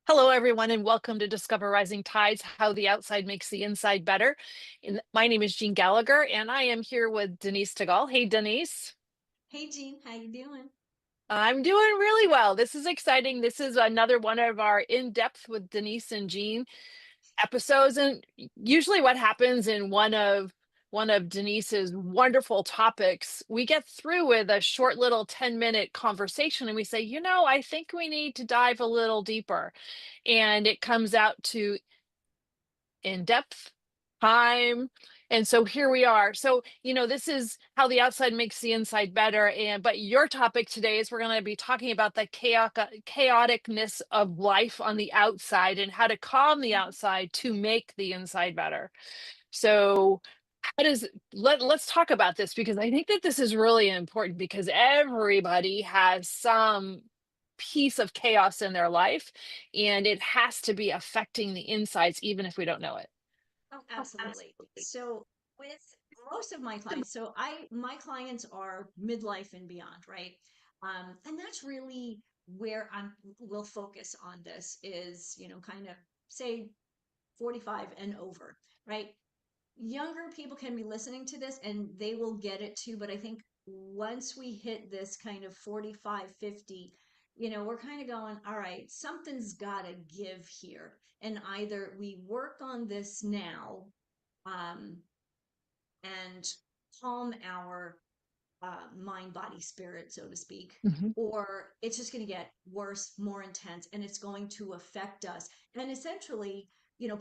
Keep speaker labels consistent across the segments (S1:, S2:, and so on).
S1: Hello, everyone, and welcome to Discover Rising Tides, How the Outside Makes the Inside Better. My name is Jeanne Gallagher, and I am here with Denise Stegall. Hey, Denise.
S2: Hey Jean, how you doing?
S1: I'm doing really well. This is exciting. This is another one of our in-depth with Denise and Jean episodes. And usually what happens in one of Denise's wonderful topics, we get through with a short little 10-minute conversation and we say, I think we need to dive a little deeper. And it comes out to in depth, time. And so here we are. So, this is how the outside makes the inside better. But your topic today is we're going to be talking about the chaoticness of life on the outside and how to calm the
S2: Mhm.
S1: outside to make the inside better. So, how does let's talk about this because I think that this is really important because everybody has some piece of chaos in their life and it has to be affecting the insides even if we don't know it.
S2: Oh, absolutely. So with most of my clients, my clients are midlife and beyond, right? And that's really where we'll focus on this is, kind of say 45 and over, right? Younger people can be listening to this and they will get it too, but I think once we hit this kind of 45, 50, we're kind of going, all right, something's got to give here, and either we work on this now, um, and calm our mind, body, spirit, so to speak,
S1: Mhm,
S2: or it's just going to get worse, more intense, and it's going to affect us and essentially,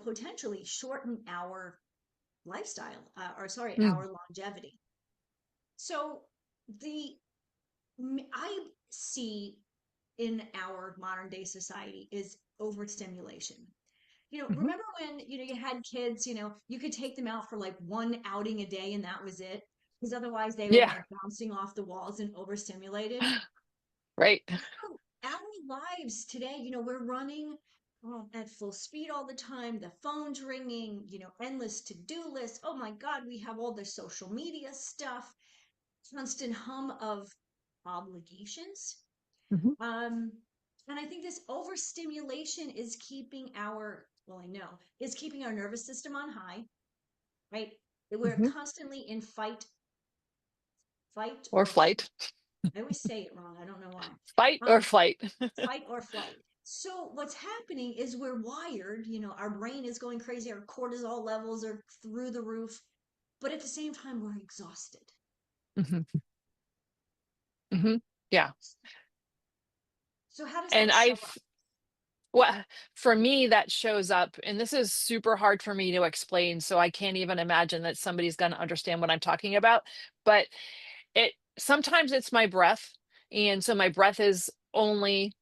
S2: potentially shorten our lifestyle, or sorry,
S1: mm,
S2: our longevity. So the I see in our modern day society is overstimulation.
S1: mhm.
S2: Remember when, you had kids, you could take them out for like one outing a day and that was it, because otherwise they were
S1: Yeah,
S2: like bouncing off the walls and overstimulated.
S1: right.
S2: So our lives today, we're running at full speed all the time. The phone's ringing, endless to-do lists. Oh my God, we have all the social media stuff, constant hum of obligations.
S1: Mhm,
S2: Um, and I think this overstimulation is keeping well, I know, is keeping our nervous system on high, right? We're
S1: mhm.
S2: constantly in fight
S1: Or
S2: or flight.
S1: flight.
S2: I always say it wrong. I don't know why.
S1: Fight or
S2: Um,
S1: flight.
S2: fight or flight. So what's happening is we're wired, our brain is going crazy, our cortisol levels are through the roof, but at the same time we're exhausted.
S1: Mhm, mhm. Yeah.
S2: So how does
S1: And
S2: that show up?
S1: well, for me, that shows up, and this is super hard for me to explain, so I can't even imagine that somebody's gonna understand what I'm talking about. But sometimes it's my breath, and so my breath is only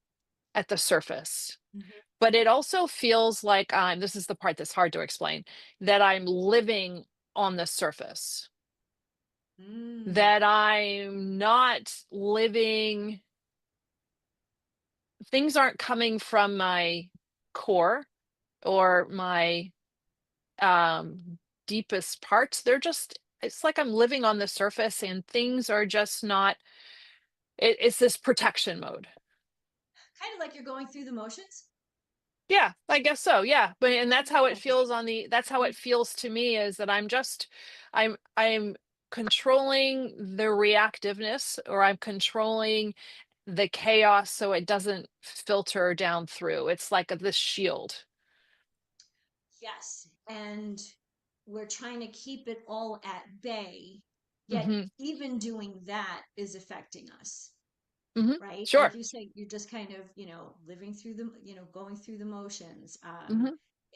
S1: at the surface.
S2: Mhm.
S1: But it also feels like this is the part that's hard to explain, that I'm living on the surface, that
S2: Mm.
S1: I'm not living, things aren't coming from my core or my deepest parts. It's like I'm living on the surface and things are just not, it's this protection mode.
S2: Kind of like you're going through the motions.
S1: Yeah, I guess so. Yeah. But and that's how it
S2: Yeah.
S1: feels that's how
S2: Mhm.
S1: it feels to me is that I'm controlling the reactiveness or I'm controlling the chaos so it doesn't filter down through. It's like this shield.
S2: Yes. And we're trying to keep it all at bay, yet
S1: Hmm.
S2: even doing that is affecting us,
S1: Hmm.
S2: right? Like
S1: Sure.
S2: you say, you're just kind of, living through going through the motions.
S1: Hmm.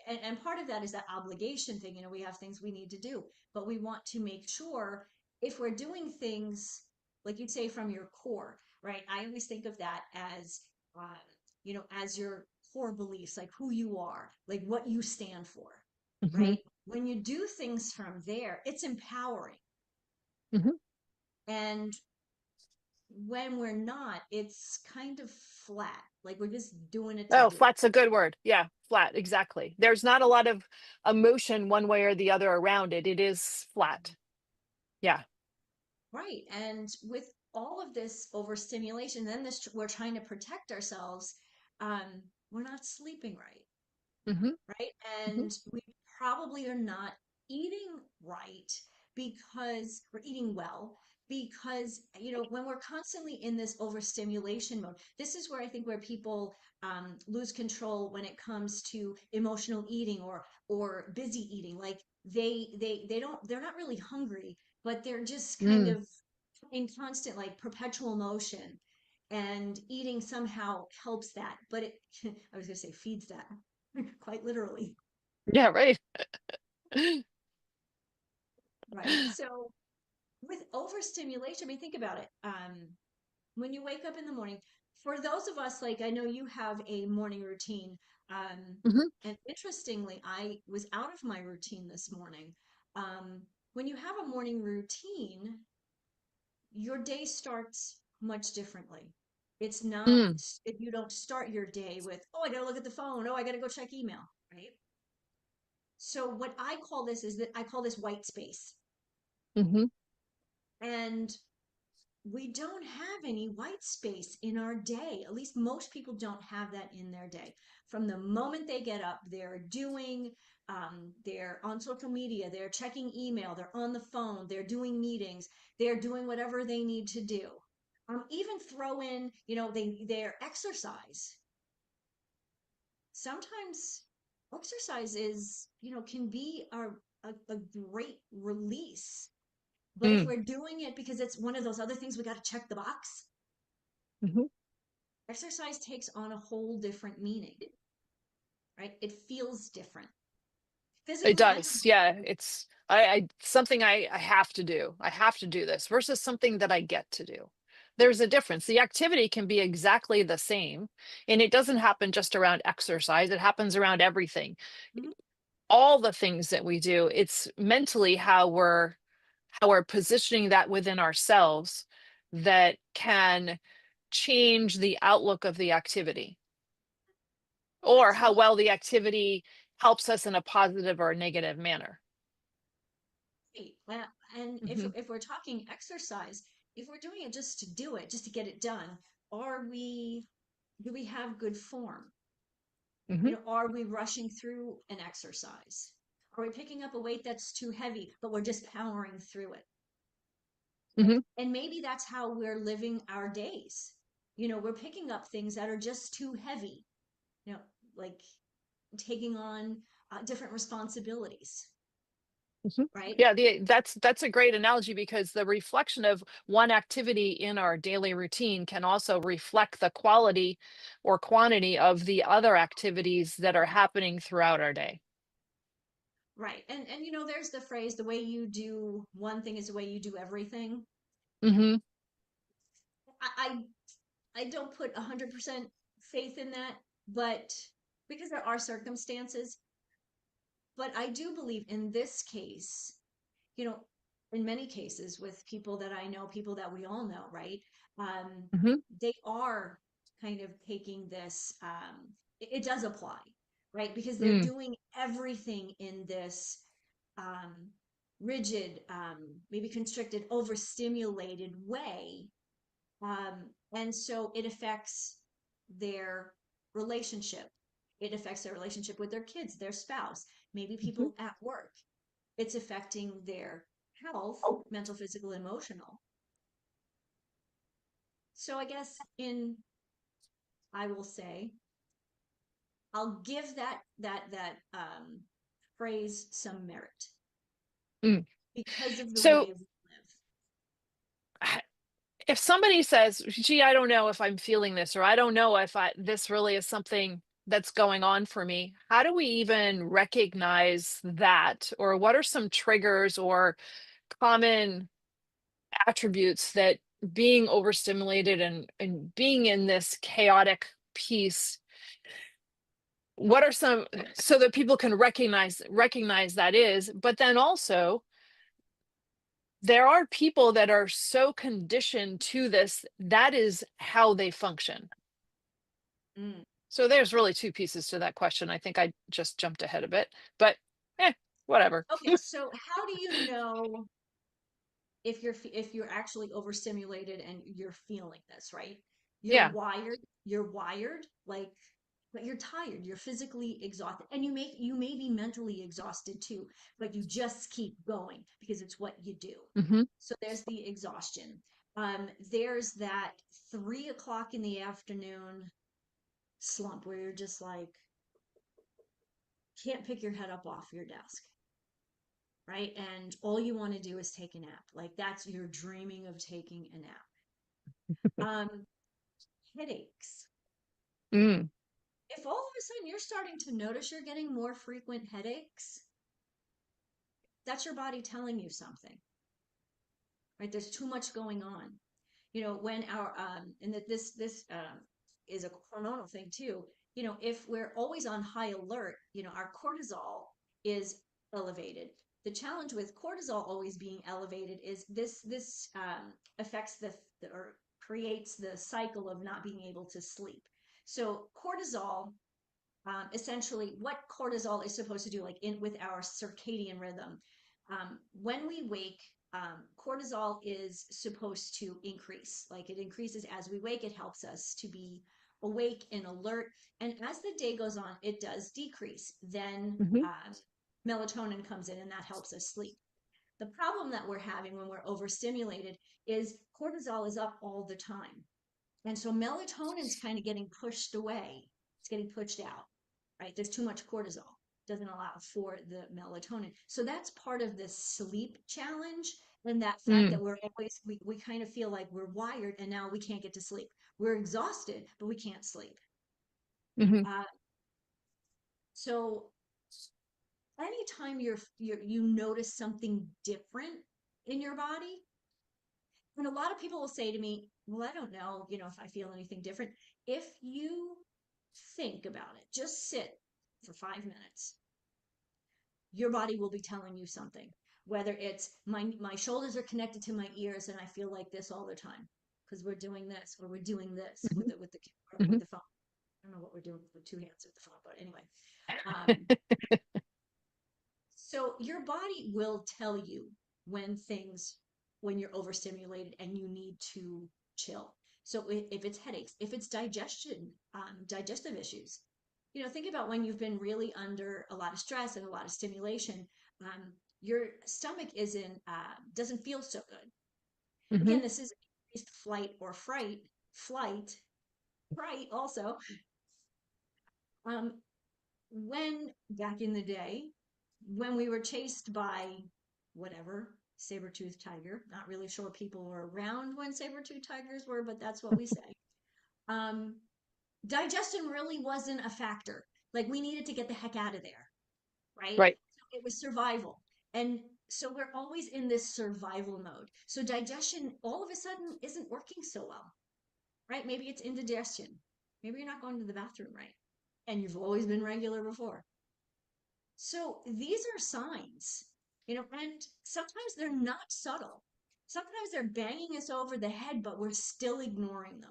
S2: And part of that is that obligation thing. We have things we need to do, but we want to make sure if we're doing things, like you'd say, from your core, right? I always think of that as, as your core beliefs, like who you are, like what you stand for,
S1: Hmm.
S2: right? When you do things from there, it's empowering.
S1: Hmm.
S2: And when we're not, it's kind of flat. Like we're just doing it to
S1: Oh,
S2: do it.
S1: flat's a good word. Yeah, flat, exactly. There's not a lot of emotion one way or the other around it. It is flat. Yeah.
S2: Right. And with all of this overstimulation, then this we're trying to protect ourselves. we're not sleeping right,
S1: Hmm.
S2: right?
S1: Hmm.
S2: And we probably are not eating right because we're eating well because when we're constantly in this overstimulation mode, this is where I think where people lose control when it comes to emotional eating or busy eating. Like they're not really hungry, but they're just kind
S1: Mm.
S2: of in constant like perpetual motion, and eating somehow helps that, but it I was going to say feeds that quite literally,
S1: Yeah, right.
S2: right? So with overstimulation, I mean, think about it. When you wake up in the morning, for those of us, like I know you have a morning routine,
S1: Hmm.
S2: and interestingly, I was out of my routine this morning. Um, when you have a morning routine, your day starts much differently. It's not,
S1: Mm.
S2: you don't start your day with, oh, I gotta look at the phone. Oh, I gotta go check email, right? So what I call this is that I call this white space.
S1: Hmm.
S2: And we don't have any white space in our day. At least most people don't have that in their day. From the moment they get up, they're on social media, they're checking email, they're on the phone, they're doing meetings, they're doing whatever they need to do. Even throw in, their exercise. Sometimes exercise can be a great release. But if
S1: Mm.
S2: we're doing it because it's one of those other things we got to check the box,
S1: Hmm.
S2: exercise takes on a whole different meaning, right? It feels different
S1: It
S2: physically and
S1: does. Yeah. It's something I have to do. I have to do this versus something that I get to do. There's a difference. The activity can be exactly the same, and it doesn't happen just around exercise. It happens around everything.
S2: Mhm.
S1: All the things that we do, it's mentally how we're positioning that within ourselves that can change the outlook of the activity or how
S2: Absolutely.
S1: well the activity helps us in a positive or a negative manner.
S2: And if
S1: Hmm.
S2: if we're talking exercise, if we're doing it just to do it, just to get it done, are we do we have good form?
S1: Hmm.
S2: Are we rushing through an exercise? Are we picking up a weight that's too heavy, but we're just powering through it?
S1: Hmm.
S2: And maybe that's how we're living our days. We're picking up things that are just too heavy, you know, like taking on different responsibilities,
S1: Hmm.
S2: right?
S1: Yeah, that's a great analogy because the reflection of one activity in our daily routine can also reflect the quality or quantity of the other activities that are happening throughout our day.
S2: Right. And there's the phrase, the way you do one thing is the way you do everything.
S1: Hmm.
S2: I I don't put 100% faith in that, but because there are circumstances, but I do believe in this case, you know, in many cases with people that I know, people that we all know, right? Um,
S1: Hmm.
S2: they are kind of taking this, it does apply, right? Because they're
S1: Mm.
S2: doing everything in this rigid, maybe constricted, overstimulated way. And so it affects their relationship. It affects their relationship with their kids, their spouse, maybe
S1: Hmm.
S2: people at work. It's affecting their health, mental, physical, emotional. So I guess I will say, I'll give that phrase some merit
S1: Mm.
S2: because of the
S1: So
S2: way we live.
S1: if somebody says, "Gee, I don't know if I'm feeling this," or "I don't know if this really is something that's going on for me," how do we even recognize that? Or what are some triggers or common attributes that being overstimulated and being in this chaotic piece, what are some so that people can recognize that is, but then also there are people that are so conditioned to this, that is how they function.
S2: Mm.
S1: So there's really two pieces to that question. I think I just jumped ahead a bit, but eh, whatever.
S2: Okay, so how do you know if you're actually overstimulated and you're feeling this, right? You're
S1: Yeah.
S2: wired, you're wired like but you're tired, you're physically exhausted, and you may be mentally exhausted too, but you just keep going because it's what you do.
S1: Mm-hmm.
S2: So there's the exhaustion. There's that 3 o'clock in the afternoon slump where you're just like can't pick your head up off your desk, right? And all you want to do is take a nap. Like that's you're dreaming of taking a nap. Um, Headaches.
S1: Mm.
S2: If all of a sudden you're starting to notice you're getting more frequent headaches, that's your body telling you something, right? There's too much going on. When our and that this is a hormonal thing too. If we're always on high alert, our cortisol is elevated. The challenge with cortisol always being elevated is this affects or creates the cycle of not being able to sleep. So cortisol, essentially what cortisol is supposed to do, like in with our circadian rhythm, when we wake, cortisol is supposed to increase. Like it increases as we wake. It helps us to be awake and alert. And as the day goes on, it does decrease. Then
S1: Mm-hmm.
S2: melatonin comes in, and that helps us sleep. The problem that we're having when we're overstimulated is cortisol is up all the time. And so melatonin's kind of getting pushed away. It's getting pushed out, right? There's too much cortisol. Doesn't allow for the melatonin. So that's part of the sleep challenge. And that fact
S1: Mm.
S2: that we kind of feel like we're wired and now we can't get to sleep. We're exhausted, but we can't sleep.
S1: Mm-hmm.
S2: Uh, so anytime you notice something different in your body, and a lot of people will say to me, well, I don't know, if I feel anything different. If you think about it, just sit for 5 minutes, your body will be telling you something. Whether it's my shoulders are connected to my ears and I feel like this all the time because we're doing this or we're doing this with
S1: Mm-hmm.
S2: the
S1: Mm-hmm.
S2: with the phone. I don't know what we're doing with 2 hands with the phone, but anyway. Um, So your body will tell you when things, when you're overstimulated and you need to chill. So if it's headaches, if it's digestive issues, think about when you've been really under a lot of stress and a lot of stimulation, your stomach doesn't feel so good.
S1: Mm-hmm.
S2: Again, this is increased fright also. Um, when back in the day, when we were chased by whatever saber-toothed tiger, not really sure people were around when saber-toothed tigers were, but that's what we say. Um, Digestion really wasn't a factor. Like we needed to get the heck out of there, right?
S1: Right.
S2: So it was survival. And so we're always in this survival mode. So digestion all of a sudden isn't working so well, right? Maybe it's indigestion. Maybe you're not going to the bathroom right. And you've always been regular before. So these are signs, and sometimes they're not subtle. Sometimes they're banging us over the head, but we're still ignoring them.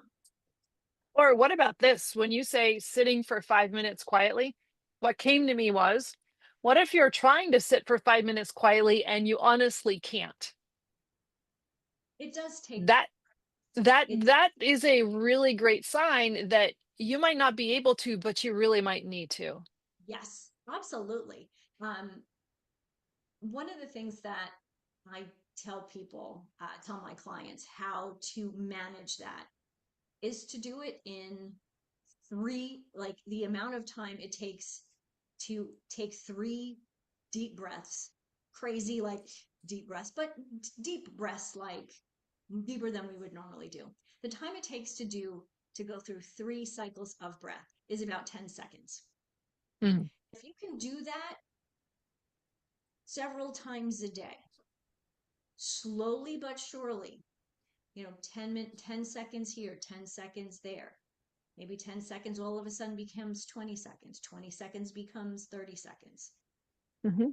S1: Or what about this? When you say sitting for 5 minutes quietly, what came to me was, what if you're trying to sit for 5 minutes quietly and you honestly can't?
S2: It does take
S1: That that
S2: it.
S1: that is a really great sign that you might not be able to, but you really might need to.
S2: Yes, absolutely. Um, One of the things that I tell my clients how to manage that is to do it in like the amount of time it takes to take 3 deep breaths, crazy like deep breaths, but deep breaths like deeper than we would normally do. The time it takes to go through 3 cycles of breath is about 10 seconds.
S1: Mm.
S2: If you can do that several times a day, slowly but surely, 10 seconds here, 10 seconds there. Maybe 10 seconds all of a sudden becomes 20 seconds. 20 seconds becomes 30 seconds.
S1: Hmm.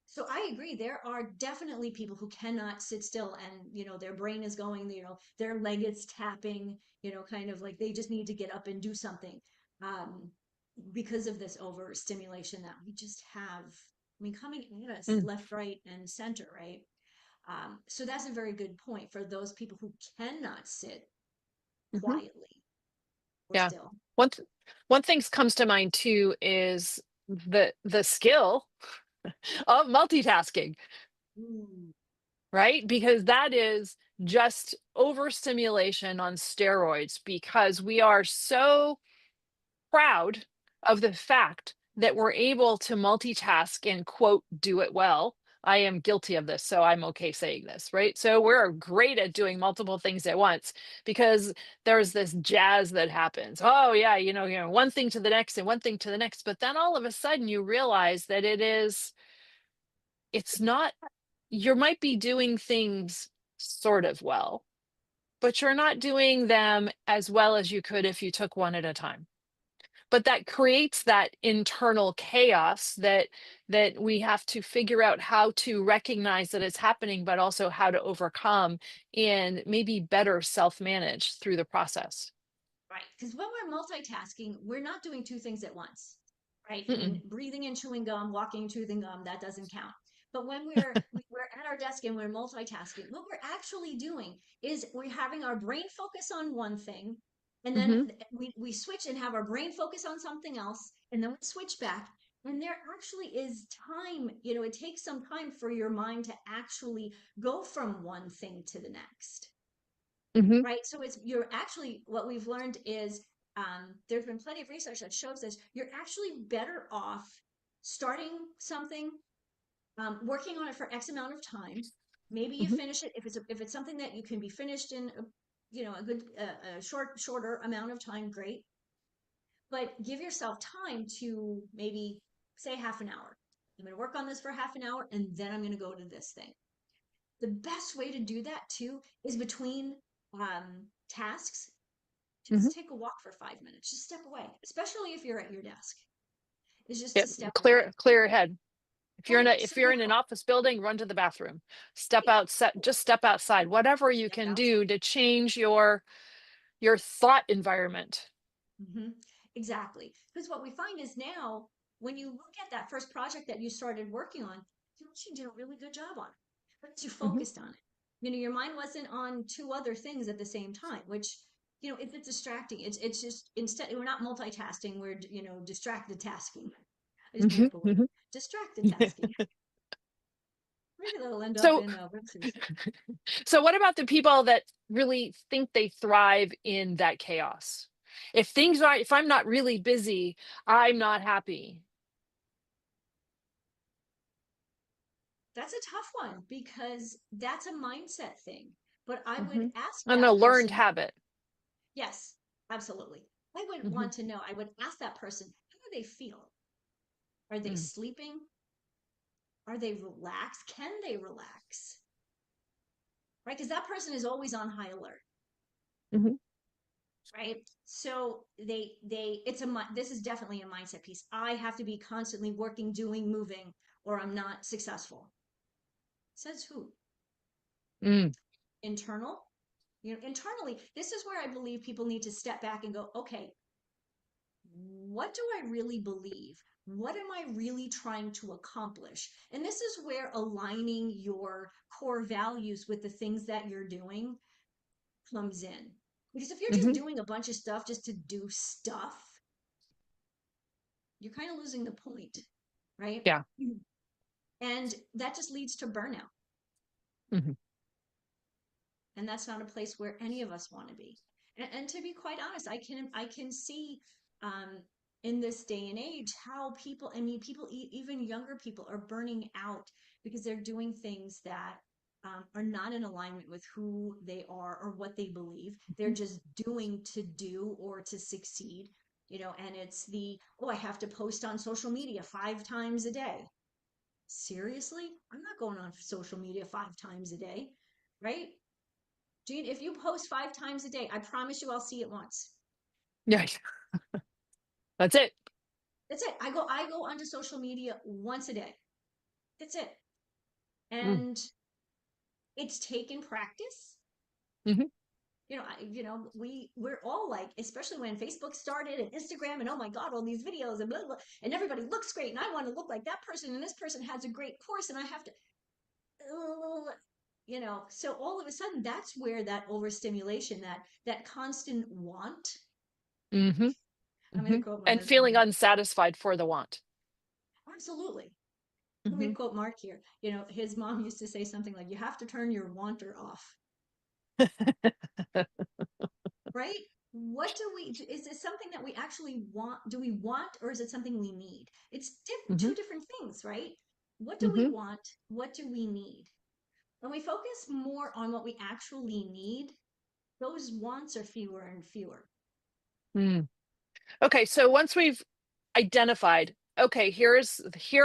S2: So I agree. There are definitely people who cannot sit still and, their brain is going, their leg is tapping, kind of like they just need to get up and do something um, because of this overstimulation that we just have. I mean, coming at us
S1: Mm.
S2: left, right, and center, right? So that's a very good point for those people who cannot sit
S1: Hmm.
S2: quietly or
S1: Yeah.
S2: still.
S1: Once One thing comes to mind too is the skill of multitasking,
S2: Ooh,
S1: right? Because that is just overstimulation on steroids because we are so proud of the fact that we're able to multitask and quote do it well. I am guilty of this, so I'm okay saying this, right? So we're great at doing multiple things at once because there's this jazz that happens. Oh yeah, one thing to the next and one thing to the next, but then all of a sudden you realize that it's not, you might be doing things sort of well, but you're not doing them as well as you could if you took one at a time. But that creates that internal chaos that we have to figure out how to recognize that it's happening, but also how to overcome and maybe better self-manage through the process.
S2: right. Because when we're multitasking, we're not doing two things at once, right? I mean,
S1: Mm-mm.
S2: breathing and chewing gum, walking and chewing gum, that doesn't count. But when we're at our desk and we're multitasking, what we're actually doing is we're having our brain focus on one thing, and then
S1: Hmm.
S2: we switch and have our brain focus on something else, and then we switch back. And there actually is time, it takes some time for your mind to actually go from one thing to the next,
S1: Hmm.
S2: right? So it's you're actually what we've learned is there's been plenty of research that shows this. You're actually better off starting something, working on it for X amount of time. Maybe you
S1: Hmm.
S2: finish it if it's something that you can be finished in a good a shorter amount of time. Great, but give yourself time to maybe say half an hour. I'm going to work on this for half an hour, and then I'm going to go to this thing. The best way to do that too is between tasks.
S1: Hmm.
S2: Just take a walk for 5 minutes. Just step away, especially if you're at your desk. Is just to
S1: Yep.
S2: step
S1: Clear
S2: away.
S1: clear ahead.
S2: Right.
S1: If
S2: So
S1: you're in an office building, run to the bathroom. Step
S2: right.
S1: outside, just step outside. Whatever you
S2: Step
S1: can do
S2: outside.
S1: to change your thought environment.
S2: Hmm. Exactly. Because what we find is now, when you look at that first project that you started working on, you actually did a really good job on it because you
S1: Hmm.
S2: focused on it. Your mind wasn't on two other things at the same time, which, it's distracting. It's just instead we're not multitasking. We're distracted tasking. I just made
S1: Hmm.
S2: up a word.
S1: Hmm.
S2: Distracted tasking. Maybe that'll end up
S1: So
S2: in web series.
S1: So what about the people that really think they thrive in that chaos? If I'm not really busy, I'm not happy.
S2: That's a tough one because that's a mindset thing. But I would
S1: Hmm.
S2: ask
S1: And a
S2: that
S1: learned
S2: person,
S1: habit.
S2: yes, absolutely. I would
S1: Hmm.
S2: want to know, I would ask that person, how do they feel? Are they
S1: Mm.
S2: sleeping? Are they relaxed? Can they relax? Right? Because that person is always on high alert,
S1: Hmm.
S2: right? So this is definitely a mindset piece. I have to be constantly working, doing, moving, or I'm not successful. Says who?
S1: Mm.
S2: Internal? Internally, this is where I believe people need to step back and go, okay, what do I really believe? What am I really trying to accomplish? And this is where aligning your core values with the things that you're doing comes in. Because if you're just
S1: Hmm.
S2: doing a bunch of stuff just to do stuff, you're kind of losing the point, right?
S1: Yeah.
S2: And that just leads to burnout.
S1: Hmm.
S2: And that's not a place where any of us want to be. And to be quite honest, I can see um, in this day and age how people, I mean, people, even younger people, are burning out because they're doing things that are not in alignment with who they are or what they believe. They're just doing to do or to succeed. And it's oh, I have to post on social media 5 times a day. Seriously? I'm not going on social media 5 times a day, right? Jeanne, if you post 5 times a day, I promise you I'll see it once.
S1: Yeah. That's it.
S2: That's it. I go onto social media once a day. That's it.
S1: Mm.
S2: And it's taken practice.
S1: Hmm.
S2: We're all like, especially when Facebook started and Instagram and oh my God, all these videos and blah, blah, and everybody looks great and I want to look like that person and this person has a great course and I have to, so all of a sudden that's where that overstimulation, that constant want
S1: Hmm.
S2: I'm going
S1: Hmm.
S2: to quote my
S1: And
S2: husband
S1: feeling
S2: here.
S1: unsatisfied for the want.
S2: Absolutely. Let me
S1: Hmm.
S2: quote Mark here. His mom used to say something like, you have to turn your wanter off, right? What do we, is it something that we actually want? Do we want, or is it something we need? It's
S1: Hmm.
S2: two different things, right? What do we
S1: Hmm.
S2: want? What do we need? When we focus more on what we actually need, those wants are fewer and fewer.
S1: Mm. Okay, so once we've identified, okay, here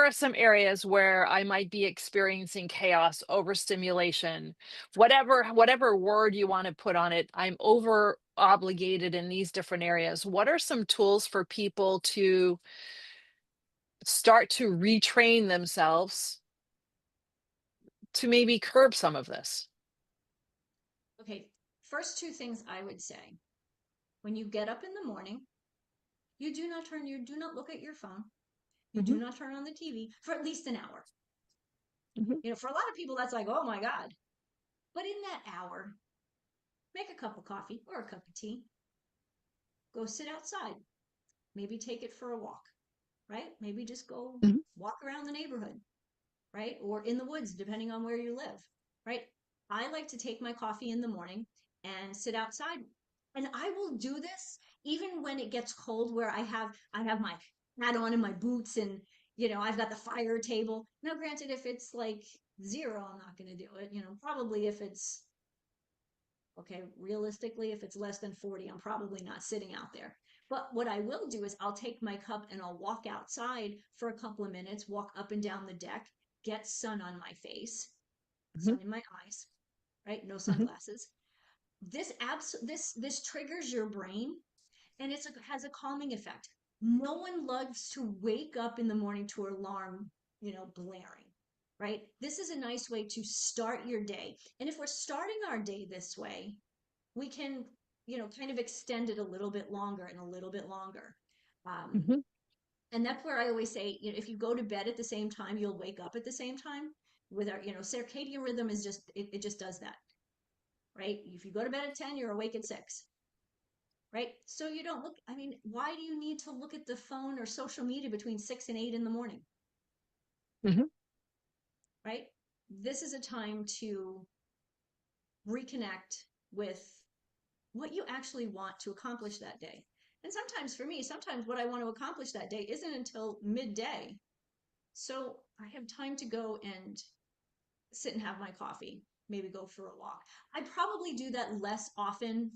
S1: are some areas where I might be experiencing chaos, overstimulation, whatever word you want to put on it. I'm over obligated in these different areas. What are some tools for people to start to retrain themselves to maybe curb some of this?
S2: Okay, first two things I would say. When you get up in the morning, you do not look at your phone. You
S1: Hmm.
S2: do not turn on the TV for at least an hour.
S1: Hmm.
S2: For a lot of people, that's like, oh my God. But in that hour, make a cup of coffee or a cup of tea, go sit outside, maybe take it for a walk, right? Maybe just go
S1: Hmm.
S2: walk around the neighborhood, right? Or in the woods, depending on where you live, right? I like to take my coffee in the morning and sit outside. And I will do this even when it gets cold, where I have my hat on and my boots, and I've got the fire table. Now, granted, if it's like 0, I'm not going to do it. Probably if it's okay, realistically, if it's less than 40, I'm probably not sitting out there. But what I will do is I'll take my cup and I'll walk outside for a couple of minutes, walk up and down the deck, get sun on my face,
S1: Hmm.
S2: sun in my eyes, right? No
S1: Hmm.
S2: sunglasses. This triggers your brain, and has a calming effect. No one loves to wake up in the morning to alarm, blaring, right? This is a nice way to start your day. And if we're starting our day this way, we can, kind of extend it a little bit longer and a little bit longer. Um,
S1: Hmm.
S2: and that's where I always say, if you go to bed at the same time, you'll wake up at the same time. With our, circadian rhythm is just, it just does that, right? If you go to bed at 10, you're awake at 6, right? So you don't look, I mean, why do you need to look at the phone or social media between 6 and 8 in the morning,
S1: Hmm.
S2: right? This is a time to reconnect with what you actually want to accomplish that day. And sometimes for me, sometimes what I want to accomplish that day isn't until midday. So I have time to go and sit and have my coffee, maybe go for a walk. I probably do that less often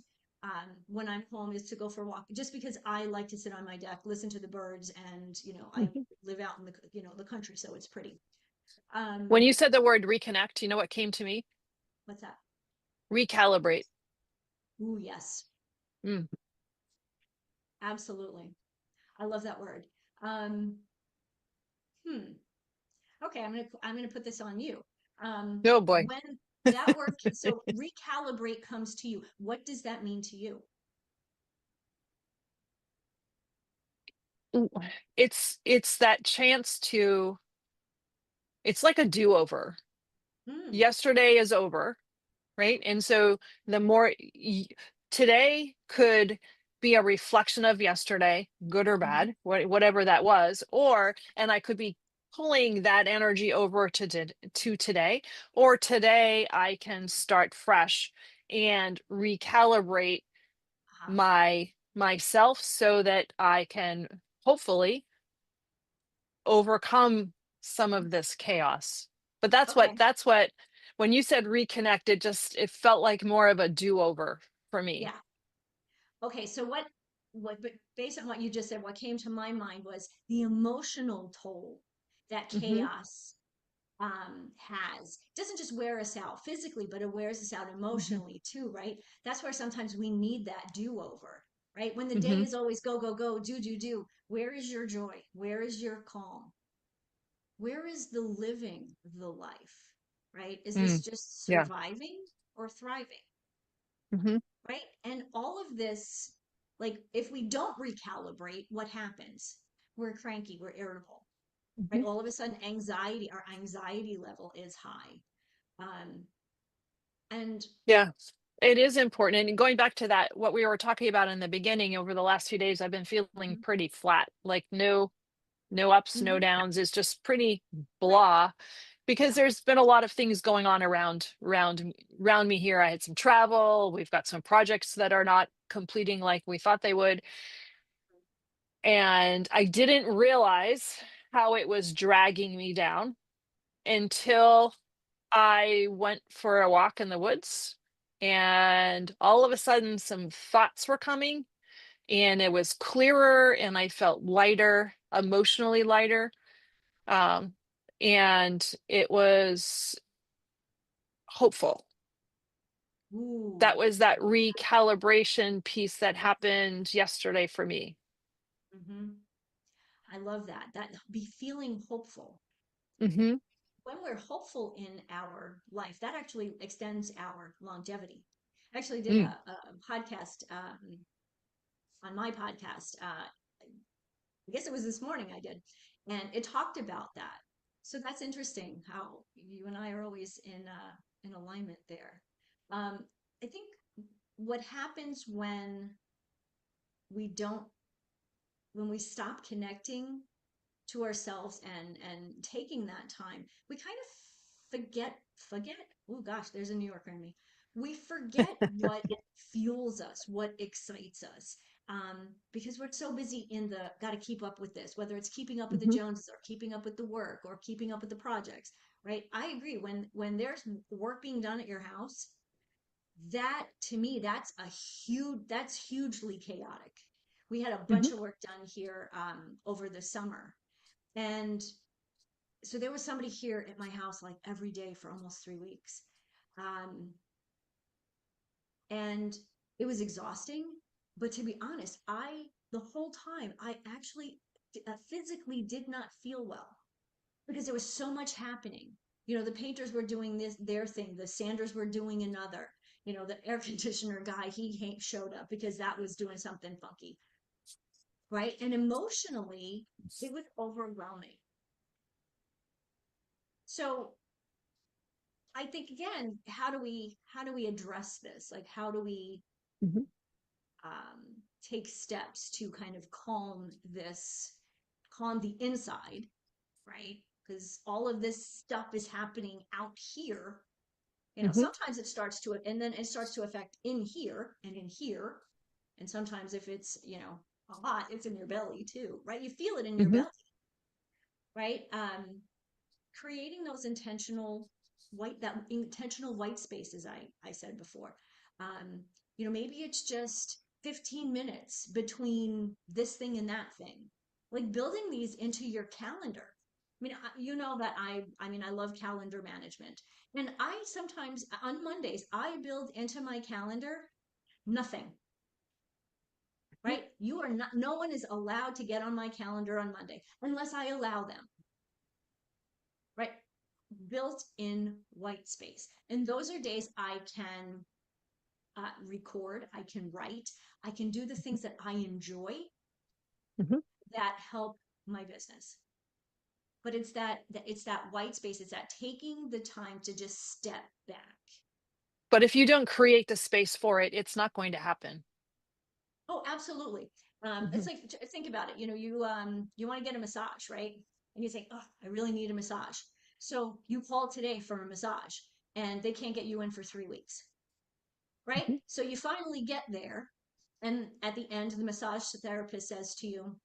S2: when I'm home, is to go for a walk, just because I like to sit on my deck, listen to the birds, and I
S1: Hmm.
S2: live out in the country, so it's pretty.
S1: When
S2: Um,
S1: you said the word reconnect, you know what came to me?
S2: what's that?
S1: Recalibrate.
S2: Ooh, yes,
S1: Mm.
S2: absolutely. I love that word. Um, hmm. Okay, I'm gonna put this on you.
S1: Oh boy.
S2: When that word, so recalibrate comes to you, what does that mean to you?
S1: Ooh, it's that chance to, it's like a do-over.
S2: Mm,
S1: Yesterday is over, right? And so the more today could be a reflection of yesterday, good or
S2: hmm
S1: bad, whatever that was, or and I could be pulling that energy over to today, or today I can start fresh and recalibrate
S2: uh-huh.
S1: myself so that I can hopefully overcome some of this chaos. But
S2: Okay,
S1: that's what when you said reconnect, it felt like more of a do-over for me.
S2: yeah. Okay, so but based on what you just said, what came to my mind was the emotional toll that
S1: Hmm.
S2: chaos has. It doesn't just wear us out physically, but it wears us out
S1: Hmm.
S2: emotionally too, right? That's where sometimes we need that do-over, right? When the day
S1: Hmm.
S2: is always go, go, go, do, do, do, where is your joy? Where is your calm? Where is the living the life, right? Is this
S1: Mm.
S2: just
S1: Yeah.
S2: surviving or thriving,
S1: Hmm.
S2: right? And all of this, like if we don't recalibrate, what happens? We're cranky, we're irritable, right?
S1: Hmm.
S2: All of a sudden, our anxiety level is high. Um, and
S1: Yeah. It is important. And going back to that, what we were talking about in the beginning, over the last few days, I've been feeling
S2: Mhm.
S1: pretty flat, like no ups, no
S2: Mhm.
S1: downs. It's just pretty
S2: Right.
S1: blah because
S2: Yeah.
S1: there's been a lot of things going on around me here. I had some travel. We've got some projects that are not completing like we thought they would. And I didn't realize how it was dragging me down until I went for a walk in the woods. And all of a sudden, some thoughts were coming, and it was clearer, and I felt lighter, emotionally lighter. Um, and it was hopeful.
S2: Ooh.
S1: That was that recalibration piece that happened yesterday for me.
S2: Hmm. I love that. That be feeling hopeful.
S1: Hmm.
S2: When we're hopeful in our life, that actually extends our longevity. I actually did
S1: Mm.
S2: a podcast on my podcast. I guess it was this morning I did, and it talked about that. So that's interesting how you and I are always in alignment there. Um, I think what happens we don't when we stop connecting to ourselves and taking that time, we kind of forget. Oh gosh, there's a New Yorker in me. We forget what fuels us, what excites us. Because we're so busy in the got to keep up with this, whether it's keeping up with the
S1: Hmm.
S2: Joneses or keeping up with the work or keeping up with the projects, right? I agree. When there's work being done at your house, that to me, that's hugely chaotic. We had a bunch
S1: Hmm.
S2: of work done here over the summer, and so there was somebody here at my house like every day for almost 3 weeks. Um, and it was exhausting. But to be honest, the whole time, I actually physically did not feel well because there was so much happening. The painters were doing their thing, the sanders were doing another. The air conditioner guy, he showed up because that was doing something funky, right? And emotionally, it was overwhelming. So I think again, how do we address this? Like how do we
S1: Hmm.
S2: take steps to kind of calm the inside, right? Because all of this stuff is happening out here.
S1: Hmm.
S2: Sometimes it starts to, and then it starts to affect in here and in here. And sometimes if it's, a lot, it's in your belly too, right? You feel it in your
S1: Hmm.
S2: belly, right? Creating those intentional white spaces I said before. um Maybe it's just 15 minutes between this thing and that thing, like building these into your calendar. You know that I love calendar management, and I sometimes on Mondays I build into my calendar nothing. Right? You are not No one is allowed to get on my calendar on Monday unless I allow them, right? Built in white space. And those are days I can record, I can write, I can do the things that I enjoy
S1: Hmm.
S2: that help my business. But it's that white space. It's that taking the time to just step back.
S1: But if you don't create the space for it, it's not going to happen.
S2: Oh, absolutely. It's
S1: Hmm.
S2: like think about it. You want to get a massage, right? And you think, oh, I really need a massage. So you call today for a massage, and they can't get you in for 3 weeks, right?
S1: Hmm.
S2: So you finally get there, and at the end, the massage therapist says to you,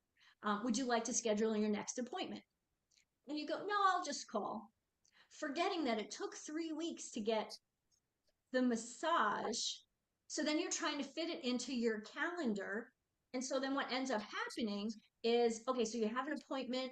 S2: would you like to schedule your next appointment? And you go, no, I'll just call, forgetting that it took 3 weeks to get the massage. So then you're trying to fit it into your calendar. And so then what ends up happening is, okay, so you have an appointment,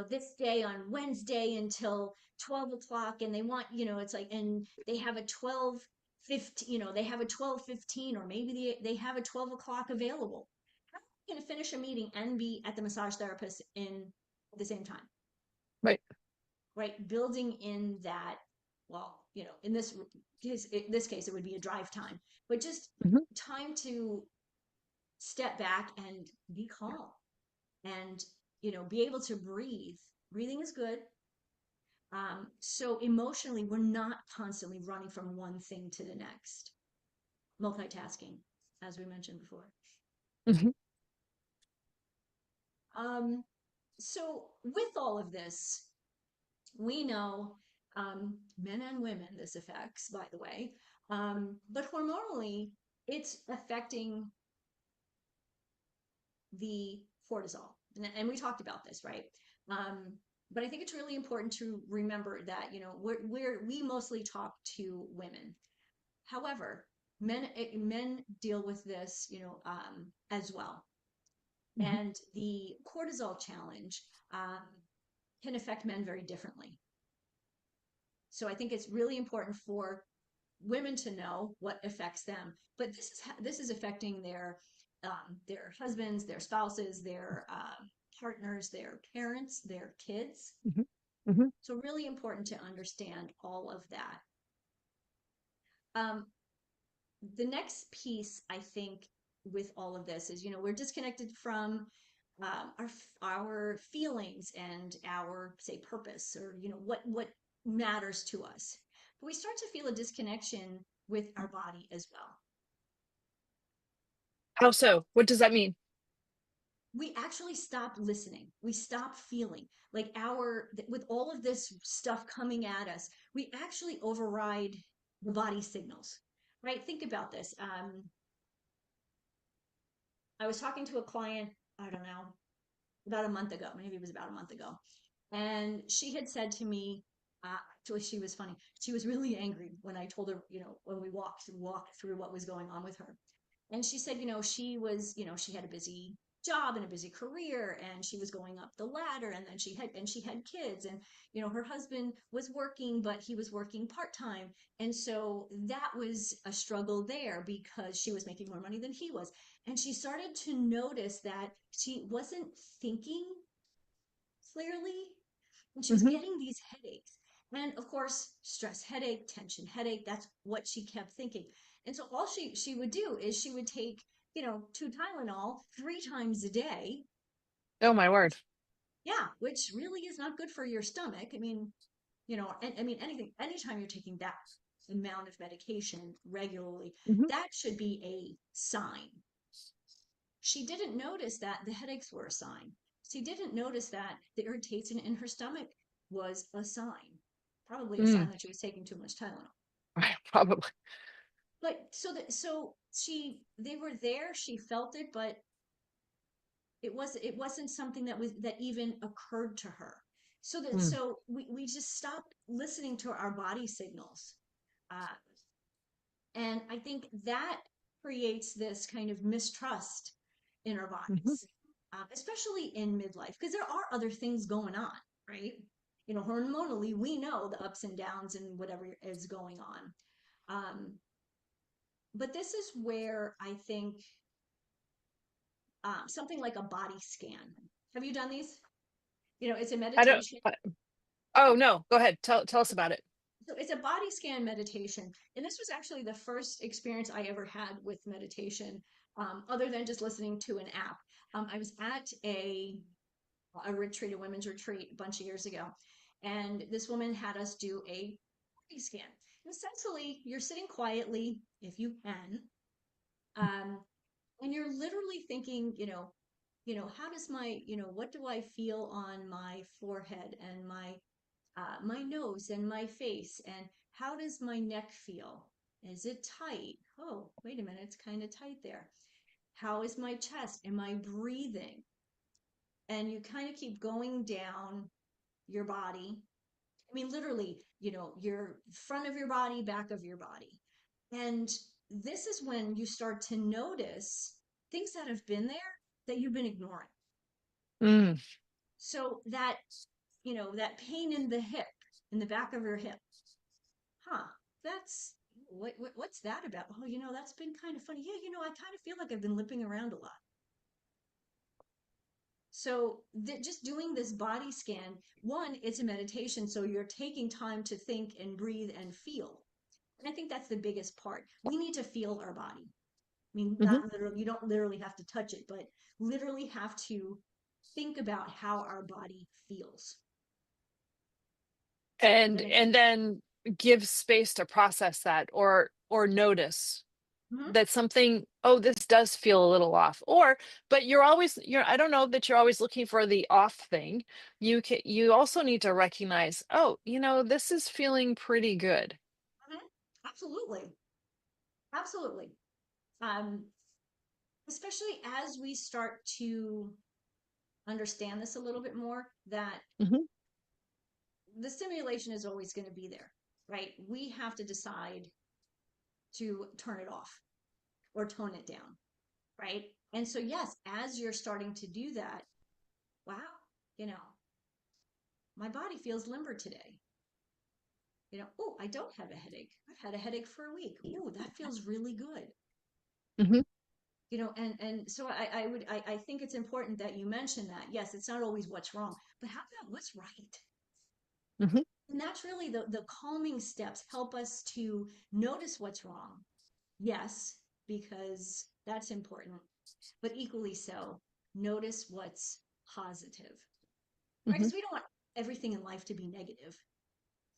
S2: this day on Wednesday until 12 o'clock. And they want, it's like, and they have a 12:15, they have a 12:15, or maybe they have a 12 o'clock available. How are you going to finish a meeting and be at the massage therapist at the same time?
S1: Right.
S2: Right? Building in that, well, in this case, it would be a drive time, but just
S1: Hmm.
S2: time to step back and be calm and, be able to breathe. Breathing is good. So emotionally, we're not constantly running from one thing to the next. multitasking, as we mentioned before.
S1: Mhm.
S2: Um, so with all of this, we know men and women this affects, by the way, but hormonally, it's affecting the cortisol. And we talked about this, right? Um, but I think it's really important to remember that, we mostly talk to women. However, men deal with this, as well.
S1: Mhm.
S2: And the cortisol challenge can affect men very differently. So I think it's really important for women to know what affects them. But this is affecting their husbands, their spouses, their partners, their parents, their kids.
S1: Mhm. Mhm.
S2: So really important to understand all of that. Um, the next piece, I think, with all of this is, we're disconnected from our feelings and our, say, purpose, or what matters to us. But we start to feel a disconnection with our body as well.
S1: How so? What does that mean?
S2: We actually stop listening. We stop feeling like with all of this stuff coming at us, we actually override the body signals, right? Think about this. I was talking to a client, I don't know, about a month ago. Maybe it was about a month ago. And she had said to me, actually, she was funny. She was really angry when I told her, when we walked through what was going on with her. And she said, she had a busy job and a busy career, and she was going up the ladder, and then she had kids, and her husband was working, but he was working part-time. And so that was a struggle there because she was making more money than he was. And she started to notice that she wasn't thinking clearly, and she was
S1: Mhm.
S2: getting these headaches. And of course, stress headache, tension headache, that's what she kept thinking. And so all she would do is she would take, two Tylenol 3 times a day.
S1: Oh my word.
S2: Yeah, which really is not good for your stomach. I mean, and I mean, anytime you're taking that amount of medication regularly,
S1: Mhm.
S2: that should be a sign. She didn't notice that the headaches were a sign. She didn't notice that the irritation in her stomach was a sign, probably a sign
S1: Mm.
S2: that she was taking too much Tylenol.
S1: Probably.
S2: But so they were there, she felt it, but it wasn't something that even occurred to her.
S1: Mm.
S2: So we just stopped listening to our body signals. Uh, And I think that creates this kind of mistrust in our
S1: Mhm.
S2: bodies, especially in midlife, because there are other things going on, right? Hormonally, we know the ups and downs and whatever is going on. Um, but this is where I think something like a body scan. Have you done these? It's a
S1: I don't.
S2: meditation.
S1: Oh no. Go ahead. Tell us about it.
S2: So it's a body scan meditation. And this was actually the first experience I ever had with meditation, other than just listening to an app. I was at a retreat, a women's retreat, a bunch of years ago. And this woman had us do a body scan. And essentially, you're sitting quietly, if you can, um, and you're literally thinking, how does what do I feel on my forehead and my nose and my face, and how does my neck feel? Is it tight? Oh, wait a minute, it's kind of tight there. How is my chest? Am I breathing? And you kind of keep going down your body. I mean, literally, your front of your body, back of your body. And this is when you start to notice things that have been there that you've been ignoring.
S1: Mm.
S2: So that pain in the hip, in the back of your hip, huh, that's what's that about? Oh, that's been kind of funny. Yeah, I kind of feel like I've been limping around a lot. So just doing this body scan, one, it's a meditation, so you're taking time to think and breathe and feel. And I think that's the biggest part. We need to feel our body. I mean,
S1: Mhm.
S2: not literally, you don't literally have to touch it, but literally have to think about how our body feels.
S1: And
S2: And I
S1: and then give space to process that or notice.
S2: Mhm.
S1: that something, oh, this does feel a little off. Or, but I don't know that you're always looking for the off thing. You also need to recognize, oh, this is feeling pretty good.
S2: Mhm. Absolutely. Absolutely. Um, Especially as we start to understand this a little bit more, that
S1: Hmm.
S2: the stimulation is always going to be there, right? We have to decide to turn it off or tone it down, right? And so, yes, as you're starting to do that, wow, you know, my body feels limber today. Oh, I don't have a headache. I've had a headache for a week. Oh, that feels really good.
S1: Hmm.
S2: And so I think it's important that you mention that. Yes, it's not always what's wrong, but how about what's right?
S1: Hmm.
S2: And that's really the calming steps help us to notice what's wrong. Yes, because that's important, but equally so, notice what's positive, right?
S1: Hmm.
S2: Because we don't want everything in life to be negative,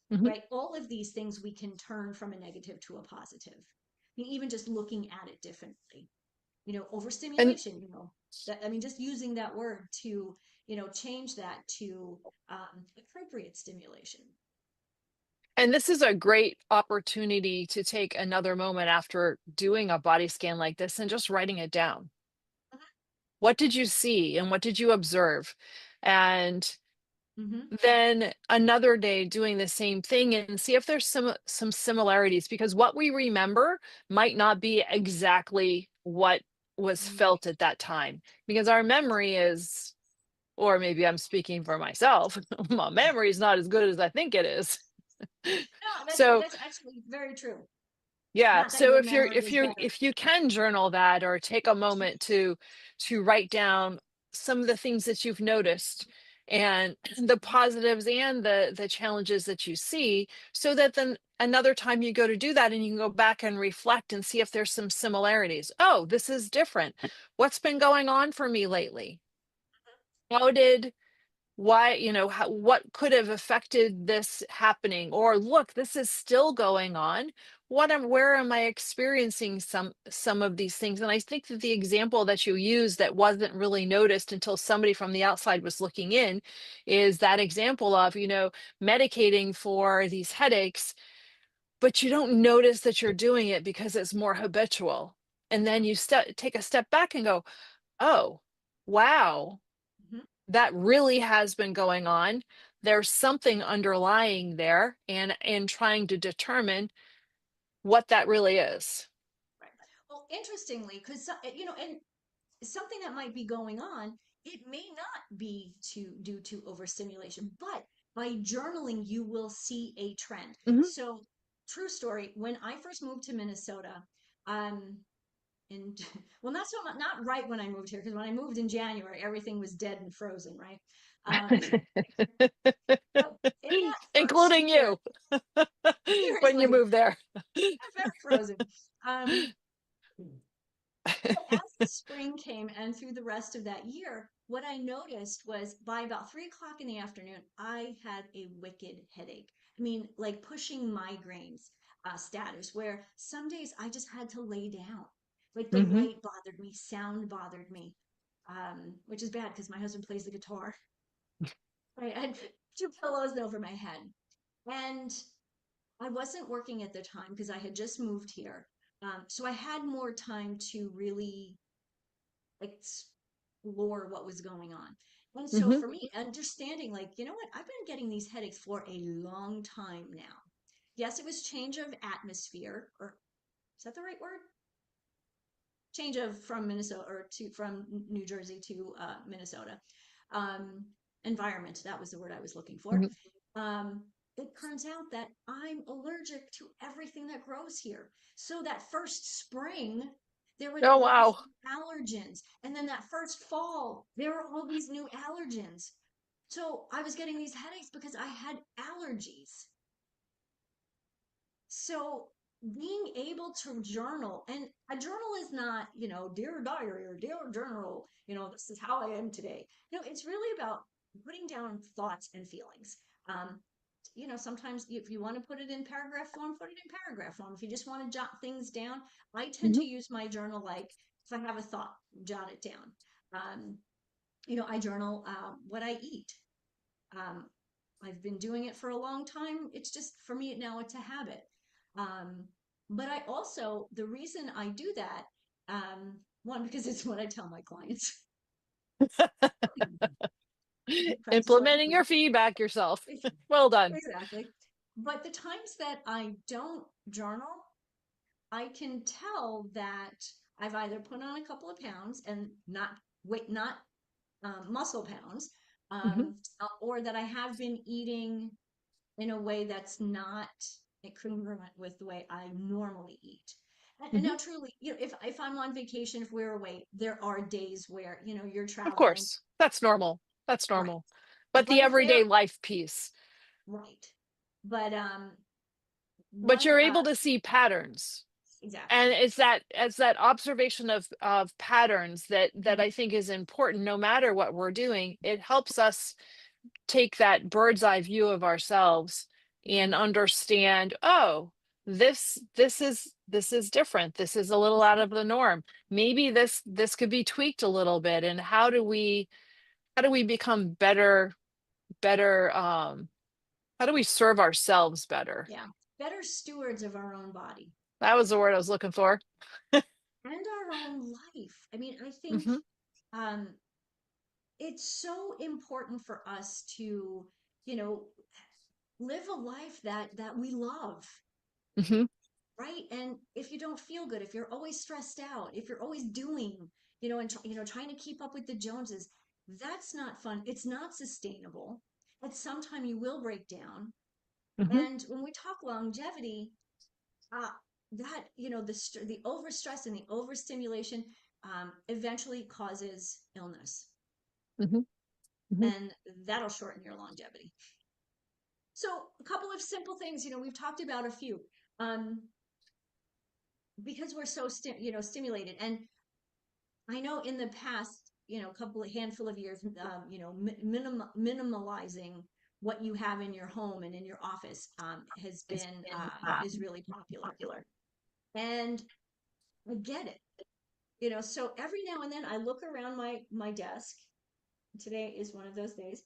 S1: Hmm.
S2: right? All of these things we can turn from a negative to a positive. I mean, even just looking at it differently,
S1: And
S2: overstimulation, that, I mean, just using that word to, change that to appropriate stimulation.
S1: and this is a great opportunity to take another moment after doing a body scan like this and just writing it down. What did you see and what did you observe? And
S2: Mm-hmm.
S1: then another day doing the same thing and see if there's some similarities, because what we remember might not be exactly what was felt
S2: Right.
S1: at that time, because our memory is, or maybe I'm speaking for myself, my memory is not as good as I think it is.
S2: No,
S1: So
S2: that's actually very true.
S1: yeah,
S2: Not that
S1: so
S2: your
S1: if you're
S2: memory
S1: if
S2: is
S1: you're
S2: better.
S1: if you can journal that or take a moment to write down some of the things that you've noticed and the positives and the challenges that you see, so that then another time you go to do that and you can go back and reflect and see if there's some similarities. Oh, this is different. What's been going on for me lately? How did why what could have affected this happening, or look, this is still going on. Where am I experiencing some of these things? And I think that the example that you used that wasn't really noticed until somebody from the outside was looking in is that example of medicating for these headaches, but you don't notice that you're doing it because it's more habitual. And then you take a step back and go, oh, wow,
S2: Mhm.
S1: that really has been going on. There's something underlying there, and trying to determine what that really is.
S2: Right. Well, interestingly, because and something that might be going on, it may not be due to overstimulation, but by journaling, you will see a trend.
S1: Hmm.
S2: So, true story, when I first moved to Minnesota, um, and well, not right when I moved here, because when I moved in January, everything was dead and frozen, right? Um, so in that first
S1: Including
S2: year,
S1: you when you
S2: seriously,
S1: move there.
S2: very frozen. Um, But as the spring came and through the rest of that year, what I noticed was by about 3 o'clock in the afternoon, I had a wicked headache. I mean, like pushing migraines status, where some days I just had to lay down. Like the
S1: Hmm.
S2: light bothered me, sound bothered me, which is bad because my husband plays the guitar. Right, I had two pillows over my head. And I wasn't working at the time because I had just moved here. So I had more time to really explore what was going on. And so
S1: Hmm.
S2: for me, understanding, like, you know what, I've been getting these headaches for a long time now. Yes, it was change of atmosphere, or is that the right word? Change of from Minnesota or to from New Jersey to Minnesota. Um, Environment, that was the word I was looking for.
S1: Hmm.
S2: Um, it turns out that I'm allergic to everything that grows here. So that first spring, there were
S1: Oh,
S2: all these
S1: wow.
S2: allergens. And then that first fall, there were all these new allergens. So I was getting these headaches because I had allergies. So being able to journal, and a journal is not, dear diary or dear journal, this is how I am today. No, it's really about putting down thoughts and feelings. Um, sometimes if you want to put it in paragraph form, put it in paragraph form. If you just want to jot things down, I tend to
S1: Mhm.
S2: use my journal like if I have a thought, jot it down. Um, I journal what I eat. Um, I've been doing it for a long time. It's just for me now, it's a habit. Um, but I also, the reason I do that, one, because it's what I tell my clients. Practice what I
S1: Implementing your
S2: preach.
S1: feedback yourself. Well done.
S2: Exactly. But the times that I don't journal, I can tell that I've either put on a couple of pounds and not weight, not muscle pounds,
S1: Mhm.
S2: or that I have been eating in a way that's not congruent with the way I normally eat. And
S1: Mhm.
S2: now, truly, if I'm on vacation, if we're away, there are days where you're
S1: Of
S2: traveling,
S1: course. That's normal. That's
S2: right?
S1: normal. But the
S2: But if
S1: everyday
S2: they're
S1: life piece.
S2: right, but
S1: But
S2: one
S1: you're able to see patterns.
S2: exactly.
S1: And it's that observation of patterns that
S2: Mhm.
S1: I think is important no matter what we're doing. It helps us take that bird's eye view of ourselves and
S2: Mhm.
S1: understand, oh, this is different. This is a little out of the norm. Maybe this could be tweaked a little bit. And how do we become better, how do we serve ourselves better?
S2: Yeah, better stewards of our own body
S1: That was the word I was looking for.
S2: and our own life. I mean, I think
S1: Hmm.
S2: um, it's so important for us to, you know, live a life that we love,
S1: Hmm.
S2: right? And if you don't feel good, if you're always stressed out, if you're always doing, trying to keep up with the Joneses, that's not fun. It's not sustainable. At some time, you will break down.
S1: Hmm.
S2: And when we talk longevity, uh, that the overstress and the overstimulation eventually causes illness,
S1: Hmm. Hmm.
S2: and that'll shorten your longevity. So a couple of simple things, we've talked about a few, um, because we're so stimulated. And I know in the past, a couple of handful of years, minimalizing what you have in your home and in your office has been is really popular, and I get it. So every now and then I look around my desk. Today is one of those days,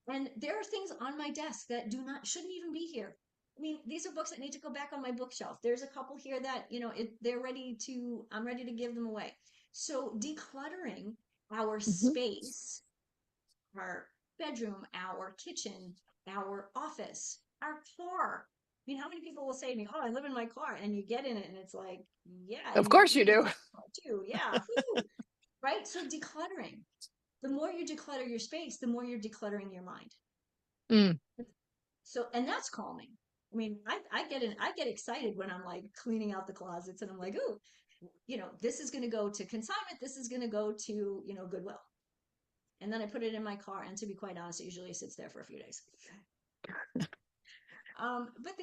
S2: and there are things on my desk that do not shouldn't even be here. I mean, these are books that need to go back on my bookshelf. There's a couple here that they're ready to I'm ready to give them away. So decluttering our
S1: Hmm.
S2: space, our bedroom, our kitchen, our office, our car. I mean, how many people will say to me, "Oh, I live in my car," and you get in it, and it's like, "Yeah,"
S1: Of
S2: and you
S1: course you
S2: eat in
S1: do.
S2: my car too. Yeah, whoo, right? So decluttering. The more you declutter your space, the more you're decluttering your mind.
S1: Mm.
S2: So, and that's calming. I mean, I get excited when I'm like cleaning out the closets and I'm like, "Ooh, this is going to go to consignment. This is going to go to, Goodwill." And then I put it in my car. And to be quite honest, it usually sits there for a few days. But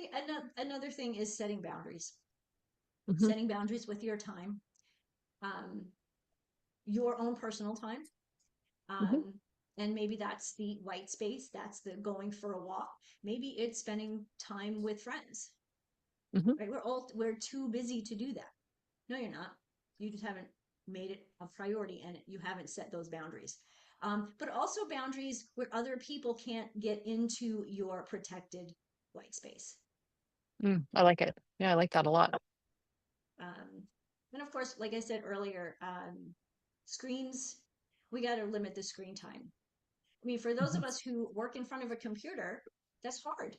S2: another thing is
S1: Hmm.
S2: setting boundaries with your time, um, your own personal time.
S1: Hmm.
S2: Um, and maybe that's the white space, that's the going for a walk. Maybe it's spending time with friends,
S1: Hmm.
S2: right? We're too busy to do that. No, you're not. You just haven't made it a priority and you haven't set those boundaries. But also boundaries where other people can't get into your protected white space.
S1: Mm. I like it. Yeah, I like that a lot.
S2: Um, and of course, like I said earlier, screens, we got to limit the screen time. I mean, for those
S1: Hmm.
S2: of us who work in front of a computer, that's hard,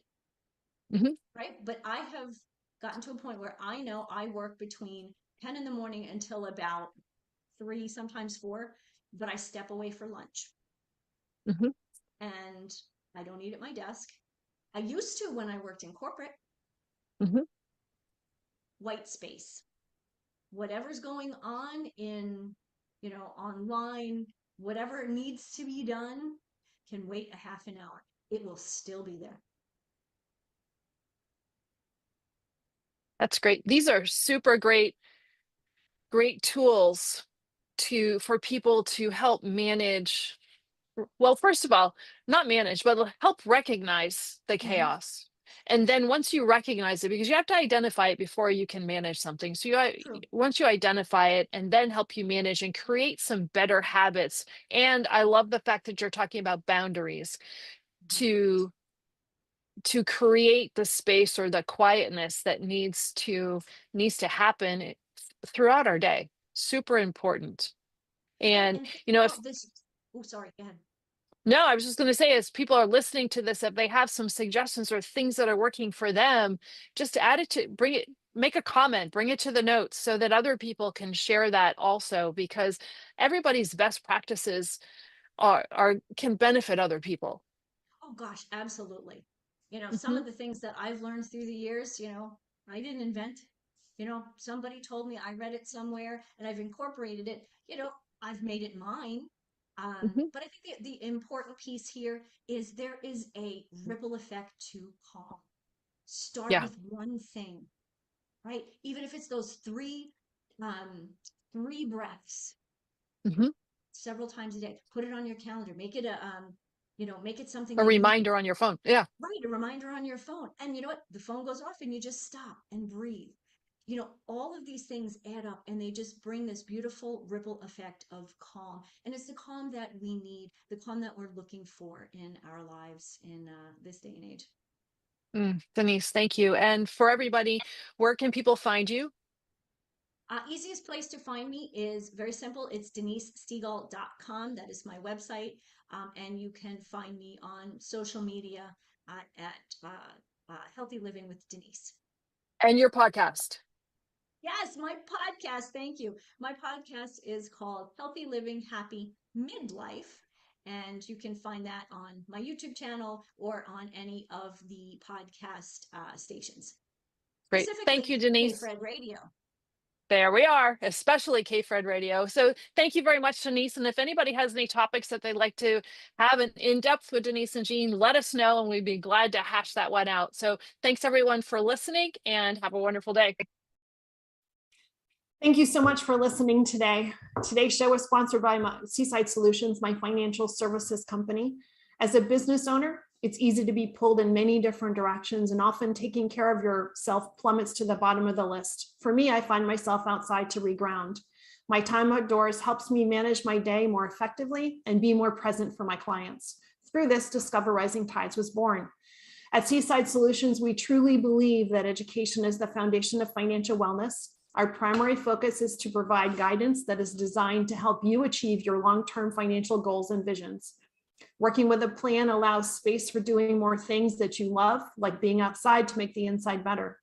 S1: Hmm.
S2: right? But I have gotten to a point where I know I work between 10 in the morning until about 3, sometimes 4, but I step away for lunch
S1: Hmm.
S2: and I don't eat at my desk. I used to when I worked in corporate,
S1: Hmm.
S2: white space. Whatever's going on in, online, whatever needs to be done can wait a half an hour. It will still be there.
S1: That's great. These are super great tools for people to help manage. Well, first of all, not manage, but help recognize the
S2: Mhm.
S1: chaos. And then once you recognize it, because you have to identify it before you can manage something. So
S2: True.
S1: once you identify it and then help you manage and create some better habits. And I love the fact that you're talking about boundaries
S2: Mhm.
S1: to create the space or the quietness that needs to happen throughout our day. Super important. And
S2: And think
S1: if
S2: about this. Oh, sorry, go ahead.
S1: no, I was just going to say, as people are listening to this, if they have some suggestions or things that are working for them, just add it to bring it, make a comment, bring it to the notes so that other people can share that also, because everybody's best practices are can benefit other people.
S2: Oh gosh, absolutely. Some
S1: Hmm.
S2: of the things that I've learned through the years, I didn't invent. Somebody told me, I read it somewhere, and I've incorporated it. I've made it mine.
S1: Hmm.
S2: But I think the important piece here is there is a ripple effect to calm. Start
S1: Yeah.
S2: with one thing, right? Even if it's those um, three breaths
S1: Hmm.
S2: several times a day. Put it on your calendar. Make it something
S1: A
S2: that you
S1: reminder on your phone. Yeah.
S2: write a reminder on your phone. And you know what? The phone goes off and you just stop and breathe. All of these things add up and they just bring this beautiful ripple effect of calm. And it's the calm that we need, the calm that we're looking for in our lives in this day and age.
S1: Denise, thank you. And for everybody, where can people find you?
S2: Easiest place to find me is very simple. It's denisestegall.com. That is my website. And you can find me on social media at Healthy Living with Denise.
S1: And your podcast.
S2: Yes, my podcast. Thank you. My podcast is called Healthy Living Happy Midlife. And you can find that on my YouTube channel or on any of the podcast stations,
S1: Great. Thank
S2: specifically
S1: you, Denise.
S2: K-Fred Radio.
S1: There we are, especially K-Fred Radio. So thank you very much, Denise. And if anybody has any topics that they'd like to have an in-depth with Denise and Jeanne, let us know and we'd be glad to hash that one out. So thanks everyone for listening and have a wonderful day.
S3: Thank you so much for listening today. Today's show was sponsored by Seaside Solutions, my financial services company. As a business owner, it's easy to be pulled in many different directions, and often taking care of yourself plummets to the bottom of the list. For me, I find myself outside to reground. My time outdoors helps me manage my day more effectively and be more present for my clients. Through this, Discover Rising Tides was born. At Seaside Solutions, we truly believe that education is the foundation of financial wellness. Our primary focus is to provide guidance that is designed to help you achieve your long-term financial goals and visions. Working with a plan allows space for doing more things that you love, like being outside to make the inside better.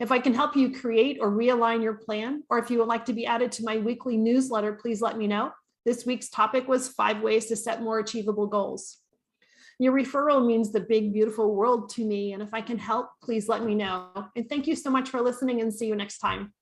S3: If I can help you create or realign your plan, or if you would like to be added to my weekly newsletter, please let me know. This week's topic was 5 ways to set more achievable goals. Your referral means the big, beautiful world to me, and if I can help, please let me know. And thank you so much for listening, and see you next time.